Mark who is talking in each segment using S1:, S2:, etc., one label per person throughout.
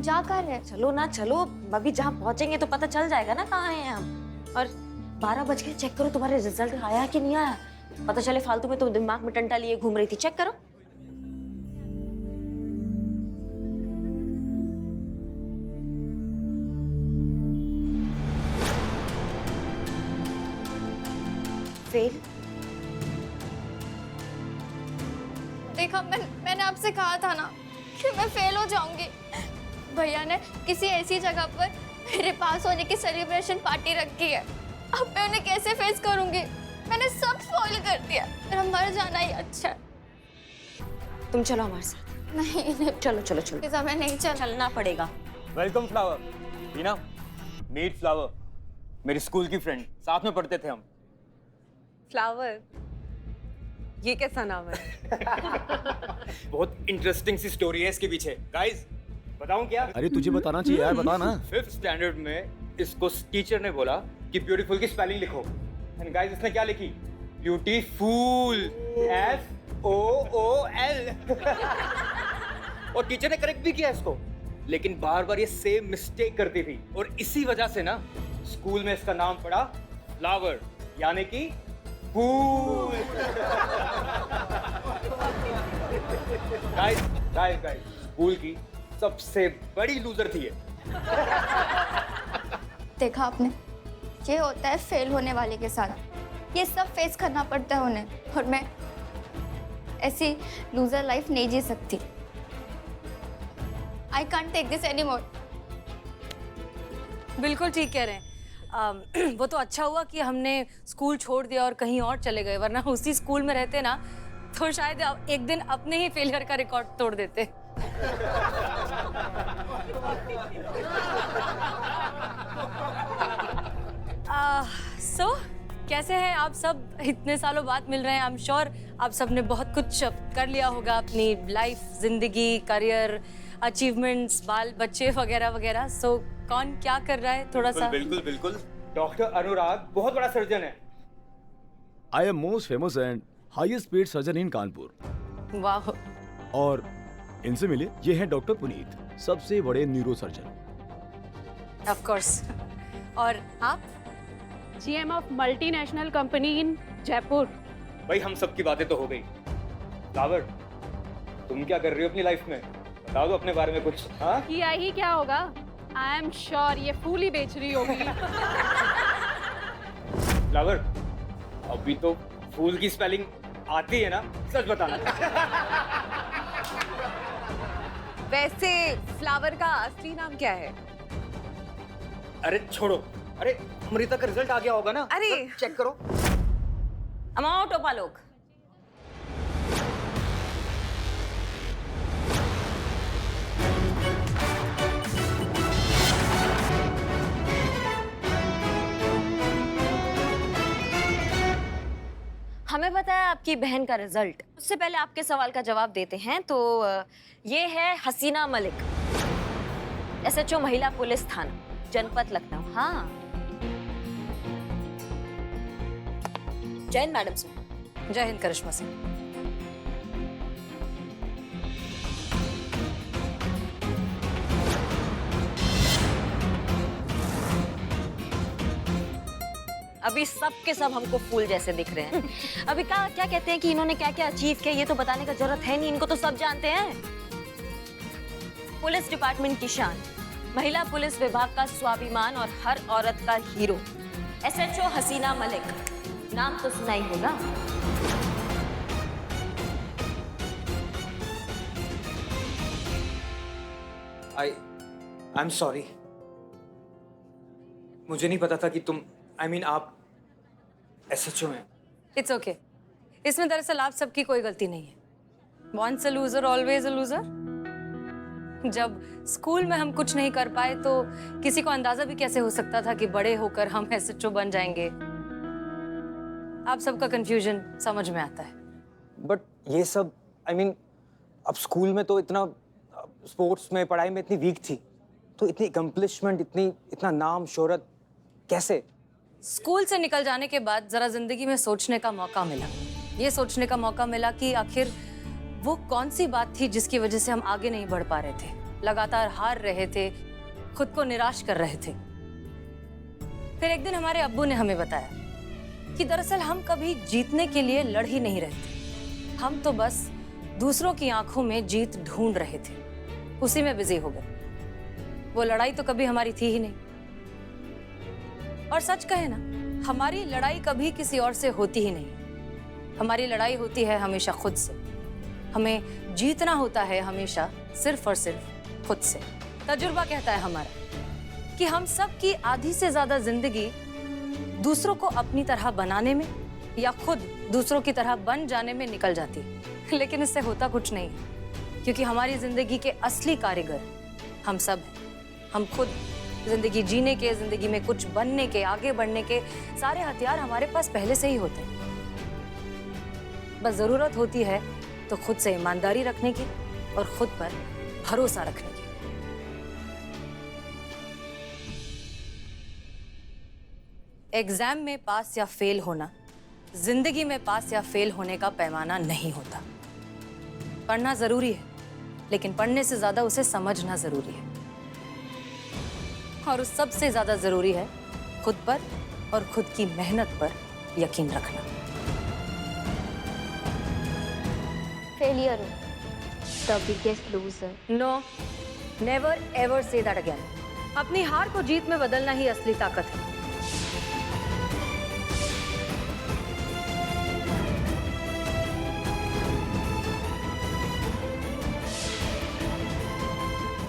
S1: जा कर रहे?
S2: चलो ना चलो, अभी जहाँ पहुंचेंगे तो पता चल जाएगा ना कहाँ हैं हम। और 12 बज गए, चेक करो तुम्हारे रिजल्ट आया कि नहीं आया। पता चले फालतू में तुम दिमाग में टंटा लिए घूम रही थी, चेक करो। फेल।
S1: देखा, मैंने आपसे कहा था ना कि मैं फेल हो जाऊंगी। भैया ने किसी ऐसी जगह पर मेरे पास होने की सेलिब्रेशन पार्टी रखी है। अब मैं उन्हें कैसे फेस करूंगी? मैंने सब स्पॉइल कर दिया। मेरा मर जाना ही अच्छा है।
S2: तुम चलो हमारे साथ।
S1: नहीं
S2: चलो चलो चलो।
S1: पिज़्ज़ा मैं नहीं
S2: चलना पड़ेगा।
S3: Welcome Flower. Tina, meet Flower, मेरी स्कूल की फ्रेंड, साथ में पढ़ते थे हम।
S4: फ्लावर, ये कैसा नाम है?
S3: बहुत इंटरेस्टिंग सी स्टोरी है इसके पीछे। गाइस, बताऊं क्या?
S5: अरे तुझे बताना चाहिए यार, बता ना।
S3: 5th स्टैंडर्ड में इसको टीचर ने बोला कि ब्यूटीफुल की स्पेलिंग लिखो। एंड गाइस, इसने क्या लिखी? Beautiful, FOOL। और टीचर ने करेक्ट भी किया इसको, लेकिन बार बार ये सेम मिस्टेक करती थी और इसी वजह से ना स्कूल में इसका नाम पड़ा फ्लावर, यानी कि फूल। गाइस स्कूल की सबसे बड़ी लूजर थी ये।
S1: देखा आपने, ये होता है फेल होने वाले के साथ। ये सब फेस करना पड़ता है उन्हें, और मैं ऐसी लूजर लाइफ नहीं जी सकती। I can't take this anymore.
S4: बिल्कुल ठीक कह रहे हैं। वो तो अच्छा हुआ कि हमने स्कूल छोड़ दिया और कहीं और चले गए, वरना उसी स्कूल में रहते ना तो शायद एक दिन अपने ही फेलियर का रिकॉर्ड तोड़ देते। सो कैसे हैं आप सब? इतने सालों बाद मिल रहे हैं। आई एम श्योर आप सब ने बहुत कुछ कर लिया होगा अपनी लाइफ, जिंदगी, करियर, अचीवमेंट्स, बाल बच्चे वगैरह वगैरह। सो कौन क्या कर रहा है थोड़ा सा?
S3: बिल्कुल। डॉक्टर अनुराग बहुत बड़ा सर्जन है।
S5: I am most famous and highest speed surgeon इन कानपुर।
S4: वाह।
S5: और इनसे मिले, ये हैं डॉक्टर पुनीत, सबसे बड़े न्यूरो सर्जन।
S4: Of course. और आप?
S6: GM ऑफ मल्टीनेशनल कंपनी इन जयपुर।
S3: भाई, हम सब की बातें तो हो गई। फ्लावर, तुम क्या कर रही हो अपनी लाइफ में? बता दो अपने बारे में कुछ। हाँ,
S6: किया ही क्या होगा? आई एम श्योर ये फूल ही बेच रही होगी।
S3: फ्लावर, अभी तो फूल की स्पेलिंग आती है ना? सच बताना।
S4: वैसे फ्लावर का असली नाम क्या है?
S3: अरे छोड़ो। अरे, अमृता का रिजल्ट आ गया होगा ना?
S4: अरे
S3: चेक करो।
S2: अमाओ टोपा लोग। हमें पता है आपकी बहन का रिजल्ट। उससे पहले आपके सवाल का जवाब देते हैं। तो ये है हसीना मलिक, SHO महिला पुलिस थाना, जनपद लखनऊ। हाँ, जय हिंद मैडम सर।
S4: जय हिंद करिश्मा सिंह।
S2: अभी सब के सब हमको फूल जैसे दिख रहे हैं। अभी क्या कहते हैं कि इन्होंने क्या क्या अचीव किया, ये तो बताने का जरूरत है नहीं, इनको तो सब जानते हैं। पुलिस डिपार्टमेंट की शान, महिला पुलिस विभाग का स्वाभिमान और हर औरत का हीरो, SHO हसीना मलिक। नाम तो सुना ही होगा।
S3: I am sorry. मुझे नहीं पता था कि तुम, आप SHO हैं।
S4: It's okay. इसमें दरअसल आप सबकी कोई गलती नहीं है। Once a loser always a loser. जब स्कूल में हम कुछ नहीं कर पाए तो किसी को अंदाजा भी कैसे हो सकता था कि बड़े होकर हम SHO बन जाएंगे। आप सबका कंफ्यूजन समझ में आता है।
S3: बट ये सब अब स्कूल में तो इतना, स्पोर्ट्स में, पढ़ाई में इतनी वीक थी, तो इतनी अकम्पलिशमेंट, इतना नाम शोहरत कैसे?
S4: स्कूल से निकल जाने के बाद जरा जिंदगी में सोचने का मौका मिला। ये सोचने का मौका मिला कि आखिर वो कौन सी बात थी जिसकी वजह से हम आगे नहीं बढ़ पा रहे थे। लगातार हार रहे थे, खुद को निराश कर रहे थे। फिर एक दिन हमारे अब्बू ने हमें बताया कि दरअसल हम कभी जीतने के लिए लड़ ही नहीं रहे थे, हम तो बस दूसरों की आंखों में जीत ढूंढ रहे थे, उसी में बिजी हो गए। वो लड़ाई तो कभी हमारी थी ही नहीं। और सच कहे ना, हमारी लड़ाई कभी किसी और से होती ही नहीं। हमारी लड़ाई होती है हमेशा खुद से। हमें जीतना होता है हमेशा सिर्फ और सिर्फ खुद से। तजुर्बा कहता है हमारा कि हम सब की आधी से ज्यादा जिंदगी दूसरों को अपनी तरह बनाने में या खुद दूसरों की तरह बन जाने में निकल जाती है। लेकिन इससे होता कुछ नहीं है, क्योंकि हमारी जिंदगी के असली कारीगर हम सब हैं। हम खुद जिंदगी जीने के, जिंदगी में कुछ बनने के, आगे बढ़ने के सारे हथियार हमारे पास पहले से ही होते हैं। बस जरूरत होती है तो खुद से ईमानदारी रखने की और खुद पर भरोसा रखने की। एग्जाम में पास या फेल होना जिंदगी में पास या फेल होने का पैमाना नहीं होता। पढ़ना जरूरी है, लेकिन पढ़ने से ज्यादा उसे समझना जरूरी है। और उस सबसे ज्यादा जरूरी है खुद पर और खुद की मेहनत पर यकीन रखना।
S1: फेलियर हूँ, the biggest loser.
S4: No, never ever say that again. अपनी हार को जीत में बदलना ही असली ताकत है।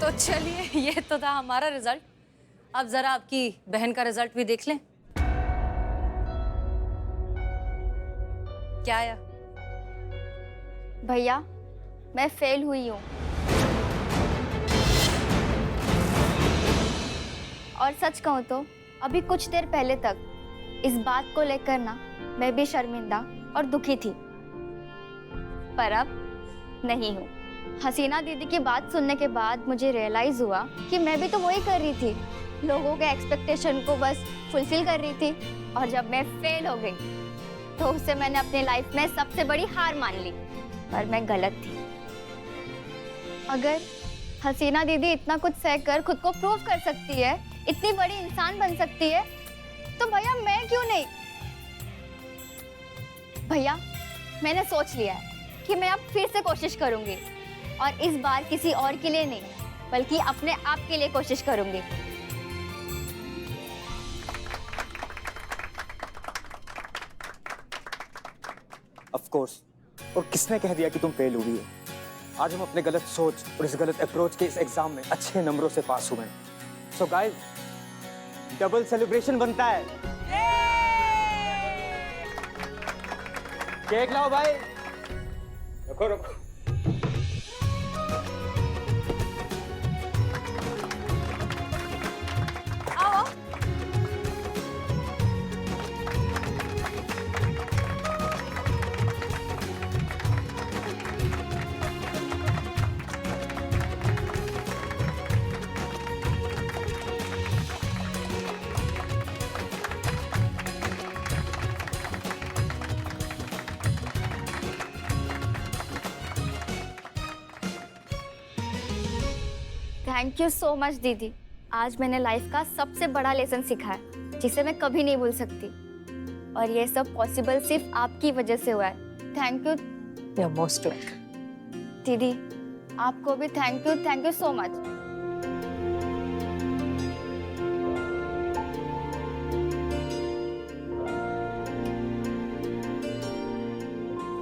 S4: तो चलिए, ये तो था हमारा रिजल्ट। अब जरा आपकी बहन का रिजल्ट भी देख लें। क्या आया?
S1: भैया, मैं फेल हुई हूँ। और सच कहूँ तो अभी कुछ देर पहले तक इस बात को लेकर ना मैं भी शर्मिंदा और दुखी थी, पर अब नहीं हूँ। हसीना दीदी की बात सुनने के बाद मुझे रियलाइज हुआ कि मैं भी तो वही कर रही थी, लोगों के एक्सपेक्टेशन को बस फुलफिल कर रही थी। और जब मैं फेल हो गई तो उससे मैंने अपनी लाइफ में सबसे बड़ी हार मान ली, पर मैं गलत थी। अगर हसीना दीदी इतना कुछ सहकर खुद को प्रूव कर सकती है, इतनी बड़ी इंसान बन सकती है, तो भैया मैं क्यों नहीं? भैया, मैंने सोच लिया है कि मैं अब फिर से कोशिश करूंगी, और इस बार किसी और के लिए नहीं बल्कि अपने आप के लिए कोशिश करूंगी।
S3: Of course. और किसने कह दिया कि तुम फेल हुई हो? आज हम अपने गलत सोच और इस गलत अप्रोच के इस एग्जाम में अच्छे नंबरों से पास हुए हैं। सो गाइस, डबल सेलिब्रेशन बनता है। केक लाओ भाई। रखो रखो।
S4: आओ।
S1: थैंक यू सो मच दीदी। आज मैंने लाइफ का सबसे बड़ा लेसन सीखा है, जिसे मैं कभी नहीं भूल सकती। और ये सब पॉसिबल सिर्फ आपकी वजह से हुआ है। Thank you.
S4: You're most welcome.
S1: दीदी, आपको भी थैंक यू सो मच।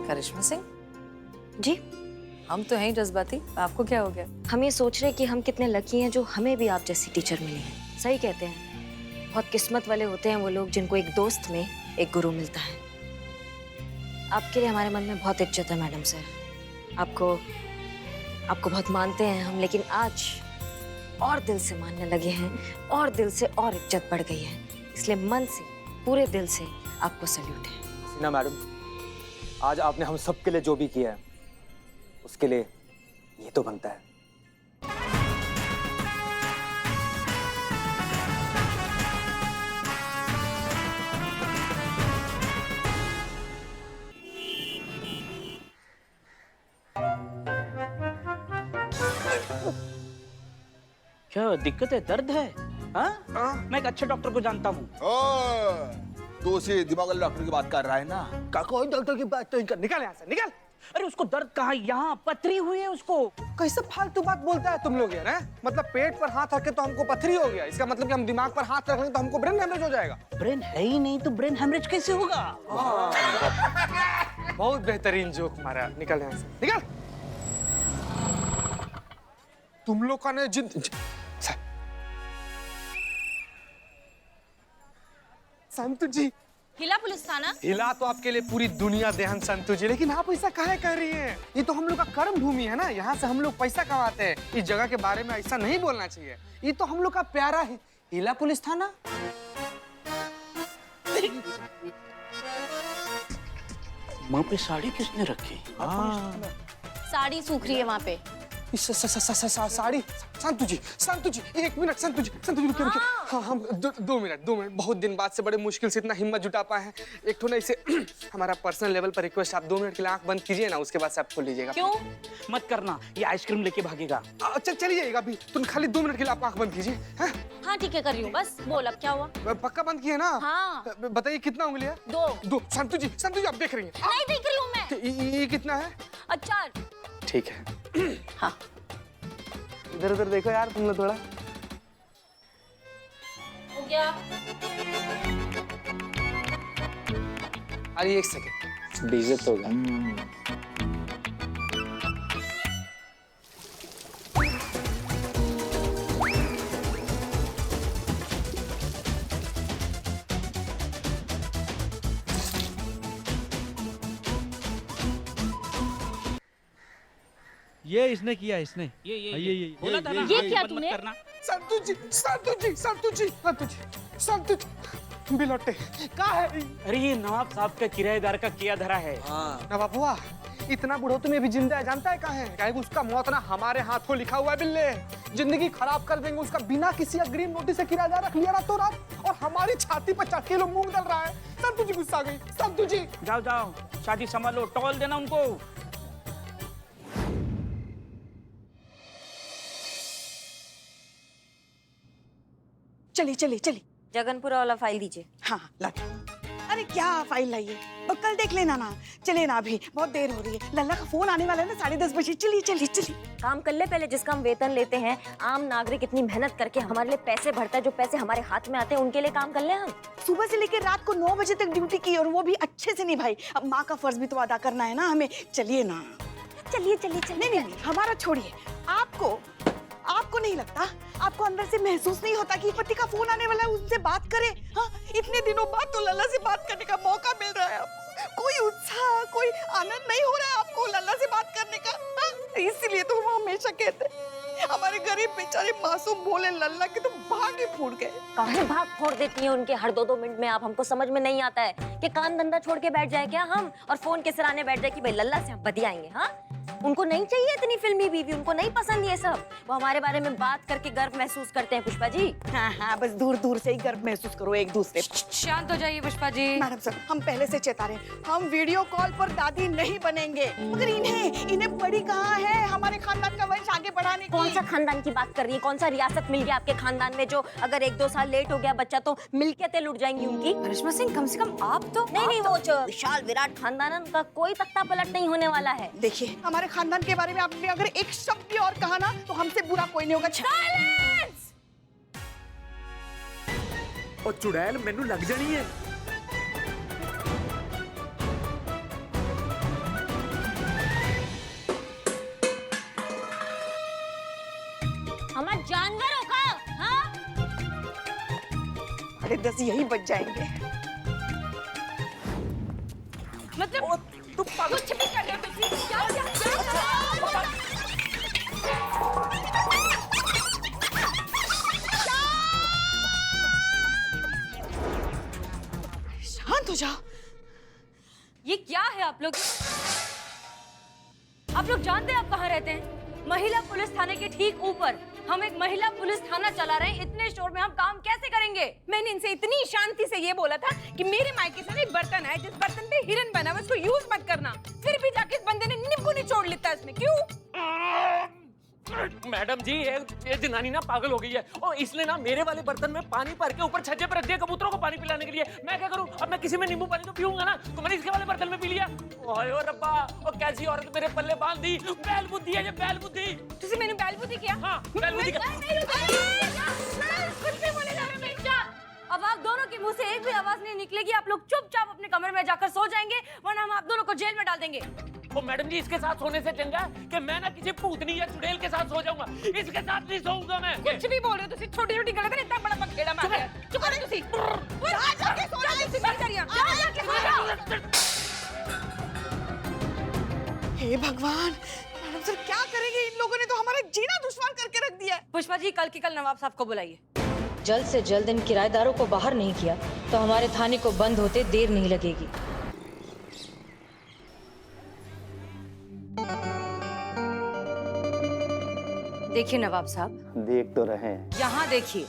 S4: करिश्मा सिंह
S2: जी,
S4: हम तो हैं ही जज्बाती, आपको क्या हो गया?
S2: हम ये सोच रहे कि हम कितने लकी हैं जो हमें भी आप जैसी टीचर मिली है। सही कहते हैं, बहुत किस्मत वाले होते हैं वो लोग जिनको एक दोस्त में एक गुरु मिलता है। आपके लिए हमारे मन में बहुत इज्जत है मैडम सर। आपको बहुत मानते हैं हम, लेकिन आज और दिल से मानने लगे हैं और दिल से और इज्जत बढ़ गई है। इसलिए मन से, पूरे दिल से आपको सैल्यूट है।
S3: हसीना मैडम, आज आपने हम सब के लिए जो भी किया है उसके लिए ये तो बनता है।
S7: क्या दिक्कत है, दर्द है? हाँ? मैं एक अच्छे डॉक्टर को जानता हूँ।
S8: तो उसी दिमाग वाले डॉक्टर की बात कर रहा है ना?
S7: कोई डॉक्टर की बात तो कर, निकल यहाँ से, निकल। अरे उसको दर्द कहाँ, यहाँ पथरी हुई है उसको।
S9: कैसे फालतू बात बोलता है तुम लोग यार, हैं? मतलब पेट पर हाथ रखे तो हमको पथरी हो गया, इसका मतलब कि हम दिमाग पर हाथ रख लें तो हमको ब्रेन हेमरेज हो जाएगा।
S7: ब्रेन है ही नहीं तो ब्रेन हेमरेज कैसे होगा?
S9: बहुत बेहतरीन जोक मारा, निकल यहाँ से, निकल। तुम लोग का ने संतु जी,
S1: हिला पुलिस थाना।
S9: हिला तो आपके लिए पूरी दुनिया देहन संतु जी, लेकिन आप ऐसा काहे कह रही हैं? ये तो हम लोग का कर्म भूमि है ना, यहाँ से हम लोग पैसा कमाते हैं। इस जगह के बारे में ऐसा नहीं बोलना चाहिए। ये तो हम लोग का प्यारा हिला पुलिस थाना।
S7: वहाँ पे साड़ी किसने रखी?
S1: साड़ी सूख रही है वहाँ पे।
S9: साड़ी। संतु जी, एक मिनट, संतु जी रुकिए। हाँ हम दो मिनट, बहुत दिन बाद से बड़े मुश्किल से इतना हिम्मत जुटा पाए हैं। एक तो ना इसे हमारा पर्सनल लेवल पर रिक्वेस्ट, आप 2 मिनट के लिए आंख बंद कीजिए ना, उसके बाद से आप खोल लीजिएगा।
S1: क्यों?
S7: मत करना, ये आइसक्रीम लेके भागेगा।
S9: अच्छा चली जाइएगा अभी, तुम खाली 2 मिनट के लिए आप आंख बंद कीजिए।
S1: हाँ ठीक है, कर रही हूँ बस। बोल अब क्या हुआ?
S9: पक्का बंद किए ना?
S1: हाँ।
S9: बताइए कितना उंगली है?
S1: 2।
S9: संतु जी आप देख रही हैं?
S1: नहीं देख रही हूँ मैं।
S9: ये कितना है?
S1: 4।
S9: ठीक है।
S1: हाँ।
S9: इधर देखो यार तुम लोग थोड़ा।
S1: हो गया।
S9: अरे 1 सेकेंड,
S3: बेइज्जत होगा।
S10: ये इसने किया, इसने
S7: ये बोला था ना,
S1: ये क्या
S7: मत
S1: तूने?
S7: करना।
S9: संतु जी बिलोटे कहाँ है?
S7: अरे ये नवाब साहब का किराएदार का किया धरा है।
S9: नवाब हुआ, इतना बुढ़ोतु में भी जिंदा है, जानता है कहाँ है? क्या है उसका मौत ना हमारे हाथों लिखा हुआ है बिल्ले। जिंदगी खराब कर देंगे उसका, बिना किसी अग्रिम नोटिस से किराएदार रख लिया रातों रात, और हमारी छाती पर 4 किलो मूंग डल रहा है। संतु जी गुस्सा आ गई। संतु जी
S7: जाओ शादी संभालो, टॉल देना उनको।
S11: चली।
S2: जगनपुरा वाला फाइल दीजिए।
S11: हाँ ला। अरे क्या फाइल लाइए, कल देख लेना ना। चले ना, अभी बहुत देर हो रही है। लल्ला का फोन आने वाला है ना 10:30 बजे। चलिए।
S2: काम कर ले पहले, जिसका हम वेतन लेते हैं। आम नागरिक इतनी मेहनत करके हमारे लिए पैसे भरता है, जो पैसे हमारे हाथ में आते हैं उनके लिए काम कर ले हम।
S11: सुबह से लेकर रात को 9 बजे तक ड्यूटी की, और वो भी अच्छे से निभाई। अब माँ का फर्ज भी तो अदा करना है ना हमें। चलिए ना।
S2: चलिए।
S11: नहीं, हमारा छोड़िए। आपको नहीं लगता, आपको अंदर से महसूस नहीं होता कि पति का फोन आने वाला है, उनसे बात करें? हाँ, इतने दिनों बाद तो लल्ला से बात करने का मौका मिल रहा है आपको। कोई उत्साह, कोई आनंद नहीं हो रहा है आपको लल्ला से बात करने का? हाँ? इसीलिए तो हम हमेशा कहते हैं, हमारे गरीब बेचारे मासूम भोले लल्ला के तो भाग ही फूट गए।
S2: काहे भाग फोड़ देती हैं उनके हर 2-2 मिनट में आप? हमको समझ में नहीं आता है कि काम धंधा छोड़ के बैठ जाए क्या हम, और फोन के सिराने बैठ जाए कि भाई लल्ला से हम बतियाएंगे। हाँ, उनको नहीं चाहिए इतनी फिल्मी बीवी, उनको नहीं पसंद ये सब। वो हमारे बारे में बात करके गर्व महसूस करते हैं पुष्पा जी।
S11: हाँ, बस दूर से ही गर्व महसूस करो एक दूसरे पर।
S4: शांत हो जाइए पुष्पा जी।
S11: मैडम सर, हम पहले से चेता रहे, हम वीडियो कॉल पर दादी नहीं बनेंगे। मगर इन्हें बड़ी कहाँ है हमारे खानदान का वंश आगे बढ़ाने की?
S2: कौन सा खानदान की बात कर रही है? कौन सा रियासत मिल गया आपके खानदान में, जो अगर 1-2 साल लेट हो गया बच्चा तो मिल्कियतें लुट जाएंगी उनकी?
S4: करिश्मा सिंह, कम से कम आप तो
S2: नहीं, वो जो विशाल विराट खानदान है, उनका कोई तख्ता पलट नहीं होने वाला है।
S11: देखिए, हमारे खानदान के बारे में आपने अगर एक शब्द भी और कहा ना, तो हमसे बुरा कोई नहीं होगा।
S3: और चुड़ैल मैनू लग जानी है।
S1: हमारा जानवर होगा। हाँ?
S11: 10:30 यही बच जाएंगे।
S1: मतलब कुछ भी कर रहे हो तुम? क्या?
S11: शांत हो जाओ।
S4: ये क्या है आप लोग जानते हैं आप कहाँ रहते हैं? महिला पुलिस थाने के ठीक ऊपर। हम एक महिला पुलिस थाना चला रहे हैं, इतने शोर में हम काम कैसे करेंगे?
S6: मैंने इनसे इतनी शांति से ये बोला था कि मेरे मायके से एक बर्तन है, जिस बर्तन पे हिरन बना हुआ, उसको यूज मत करना। फिर भी जाके इस बंदे ने नींबू निचोड़ लेता है इसमें। क्यों?
S10: मैडम जी ये जनानी ना पागल हो गई है और इसने ना मेरे वाले बर्तन में पानी भर के ऊपर छज्जे पर रख दिया कबूतरों को पानी पिलाने के लिए। मैं क्या करूं? अब मैं किसी में नींबू पानी तो पीऊंगा ना, तो मैंने इसके वाले बर्तन में पी लिया। ओए ओ रब्बा, और कैसी औरत मेरे पल्ले बांध दी। बैल बुद्धि है ये, बैल बुद्धि।
S6: तुसी मैंने बैल बुद्धि किया?
S10: हाँ, बैल बुद्धि का।
S6: कुछ भी बोले जा रहे बेटा।
S4: अब आप दोनों के मुंह से एक भी आवाज नहीं निकलेगी। आप लोग चुपचाप अपने कमरे में जाकर सो जाएंगे, वरना हम आप दोनों को जेल में डाल देंगे।
S10: ओ मैडम जी, इसके साथ सोने से चंगा कि मैं ना किसी भूतनी या चुड़ैल के साथ सो जाऊंगा। इसके साथ नहीं सोऊंगा मैं।
S6: कुछ भी बोल रहे हो तुसी, छोटी-छोटी गलत है, इतना बड़ा पखेड़ा मार दिया। चुप करो तुसी। जा जाके सो जाओ तुसी बेचारियां। जा जाके सो जाओ।
S11: हे भगवान, मैडम सर क्या करेंगे? इन लोगों ने तो हमारा जीना दुश्वार करके रख दिया है।
S4: पुष्पा जी, कल की कल नवाब साहब को बुलाइए।
S2: जल्द से जल्द इन किराएदारों को बाहर नहीं किया तो हमारे थाने को बंद होते देर नहीं लगेगी।
S4: देखिए नवाब साहब,
S7: देख तो रहे हैं।
S4: यहाँ देखिए।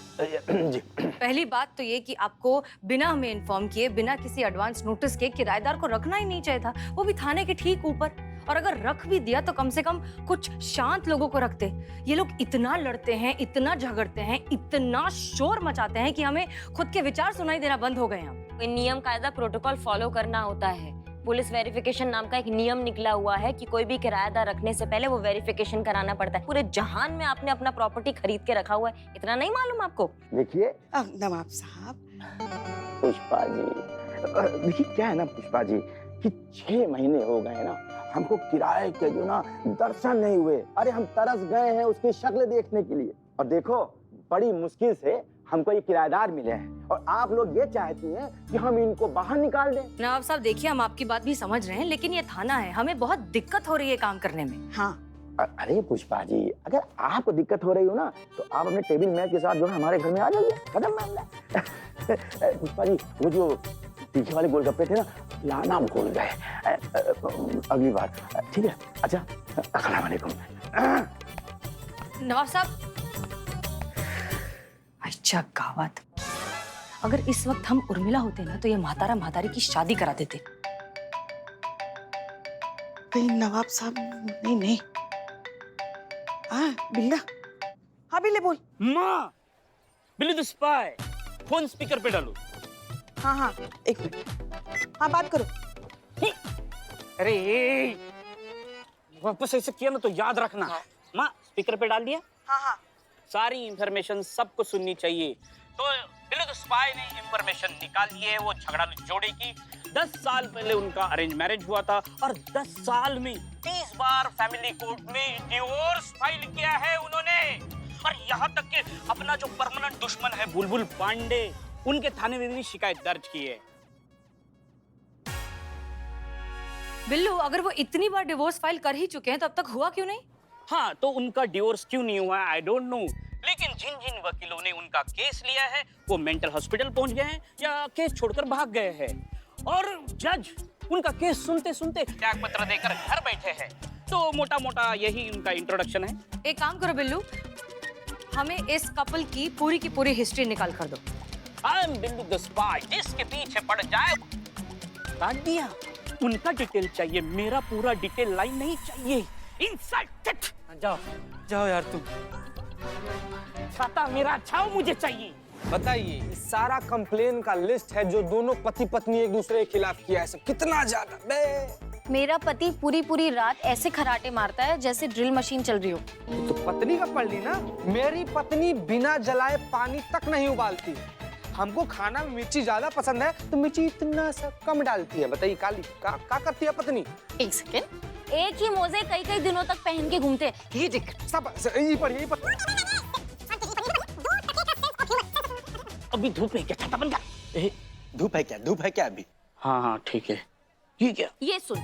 S7: जी।
S4: पहली बात तो ये कि आपको बिना हमें इन्फॉर्म किए, बिना किसी एडवांस नोटिस के किराएदार को रखना ही नहीं चाहिए था, वो भी थाने के ठीक ऊपर। और अगर रख भी दिया तो कम से कम कुछ शांत लोगों को रखते। ये लोग इतना लड़ते हैं, इतना झगड़ते हैं, इतना शोर मचाते हैं कि हमें खुद के विचार सुनाई देना बंद हो गए हैं।
S2: नियम कायदा प्रोटोकॉल फॉलो करना होता है। पुलिस वेरिफिकेशन नाम का एक नियम निकला हुआ है कि कोई भी किराएदार रखने से पहले वो वेरिफिकेशन कराना पड़ता है। पूरे जहान में आपने अपना प्रॉपर्टी खरीद के रखा हुआ है, इतना नहीं मालूम आपको?
S7: देखिए
S11: नवाब साहब,
S7: पुष्पा जी, देखिए क्या है ना पुष्पा जी कि 6 महीने हो गए ना, हमको किराए के जो ना दर्शन नहीं हुए। अरे हम तरस गए हैं उसकी शक्ल देखने के लिए। और देखो बड़ी मुश्किल से हमको ये किराएदार मिले हैं और आप लोग ये चाहती हैं कि हम इनको बाहर निकाल दें।
S4: नवाब साहब देखिए, हम आपकी बात भी समझ रहे हैं, लेकिन ये थाना है, हमें बहुत दिक्कत हो रही है काम करने में।
S11: हाँ।
S7: अरे पुष्पा जी, अगर आपको दिक्कत हो रही हो ना तो आप अपने टेबल मैच के साथ जो है हमारे घर में आ जाइए, खत्म मामला। पुष्पा जी, वो जो पीछे वाले गोलगप्पे थे ना, लाना भूल गए, अगली बार, ठीक है? अच्छा, अस्सलाम वालेकुम।
S4: नवाब साहब, अच्छा गावत, अगर इस वक्त हम उर्मिला होते ना तो ये म्हातारा म्हातारी की शादी करा देते।
S11: नहीं नवाब साहब, नहीं। हाँ बिल्ला, हाँ बिल्ले बोल।
S10: माँ, बिल्ली द स्पाई, फोन स्पीकर पे डालो।
S11: हाँ, एक मिनट। हाँ बात करो।
S10: अरे वापस ऐसे किया ना तो याद रखना। माँ, स्पीकर पे डाल दिया?
S11: हाँ।
S10: सारी इंफॉर्मेशन सबको सुननी चाहिए। तो बिल्ली द स्पाई ने इंफॉर्मेशन निकाल ली है वो झगड़ालू जोड़ी की। 10 साल पहले उनका अरेंज मैरिज हुआ था और 10 साल में 30 बार फैमिली कोर्ट में डिवोर्स फाइल किया है उन्होंने। और यहाँ तक कि अपना जो परमानेंट दुश्मन है बुलबुल पांडे, उनके थाने में भी शिकायत दर्ज की है।
S4: बिल्लू, अगर वो इतनी बार डिवोर्स फाइल कर ही चुके हैं तो अब तक हुआ क्यों नहीं?
S10: हाँ, तो उनका डिवोर्स क्यों नहीं हुआ आई डोंट नो, लेकिन जिन जिन वकीलों ने उनका केस लिया है वो मेंटल हॉस्पिटल पहुंच गए हैं या केस छोड़कर भाग गए हैं। और जज उनका केस सुनते सुनते त्याग पत्र देकर घर बैठे हैं। तो मोटा मोटा यही उनका इंट्रोडक्शन है।
S4: एक काम करो बिल्लू, हमें इस कपल की पूरी हिस्ट्री निकाल कर दो।
S10: I am Billu the spy, जिसके पीछे पड़ जाए काट दिया। उनका डिटेल चाहिए, मेरा पूरा डिटेल लाइन नहीं चाहिए। इंसल्टेड। जाओ यार तुम। छाता मेरा छाओ मुझे चाहिए।
S9: बताइए, इस सारा कंप्लेन का लिस्ट है जो दोनों पति पत्नी एक दूसरे के खिलाफ किया है, सब कितना ज्यादा। बे
S1: मेरा पति पूरी रात ऐसे खराटे मारता है जैसे ड्रिल मशीन चल रही हो।
S9: तो पत्नी का पढ़ ली ना। मेरी पत्नी बिना जलाए पानी तक नहीं उबालती। हमको खाना में मिर्ची ज्यादा पसंद है तो मिर्ची इतना सा कम डालती है। बताइए काली का करती है पत्नी?
S1: एक सेकेंड, एक ही मोजे कई दिनों तक पहन के घूमते।
S9: ये देख, सब यही पर
S10: अभी धूप है क्या? छाता बन गया।
S7: धूप है क्या अभी?
S10: हाँ ठीक है। ये क्या?
S1: ये सुन,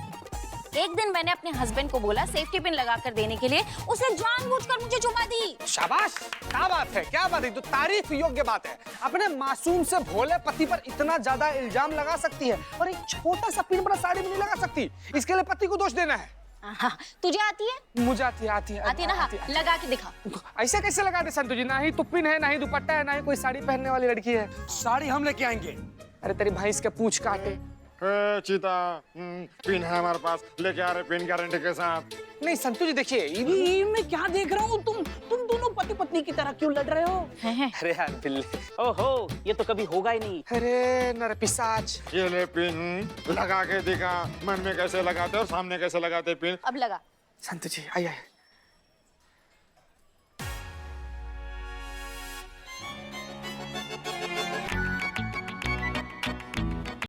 S1: एक दिन मैंने अपने हस्बैंड को बोला सेफ्टी पिन लगा कर देने के लिए, उसे जानबूझकर मुझे चुमा दी।
S9: शाबाश, क्या बात है, क्या बात है, तो तारीफ योग्य बात है। अपने मासूम से भोले पति पर इतना ज्यादा इल्जाम लगा सकती है और एक छोटा सा पिन बड़ा साड़ी में नहीं लगा सकती। इसके लिए पति को दोष देना है।
S1: हाँ, तुझे आती है?
S9: मुझे आती है
S1: ना। हाँ, लगा के दिखा।
S9: ऐसे कैसे लगा दे संतु जी? ना ही तुप्पिन है, ना ही दुपट्टा है, ना ही कोई साड़ी पहनने वाली लड़की है।
S7: साड़ी हम लेके आएंगे।
S9: अरे तेरी भैंस के पूंछ काटे,
S12: चीता पिन है हमारे पास, लेके आ रहे पिन गारंटी के साथ।
S9: नहीं संतु जी देखिए,
S6: ये मैं क्या देख रहा हूँ, तुम दोनों पति पत्नी की तरह क्यों लड़ रहे हो?
S9: अरे यार बिल्ले,
S10: ओहो, ये तो कभी होगा ही नहीं।
S9: अरे नरपिशाच,
S12: ये ले पिन, लगा के दिखा मन में कैसे लगाते और सामने कैसे लगाते पिन।
S6: अब लगा।
S9: संतु जी आइए।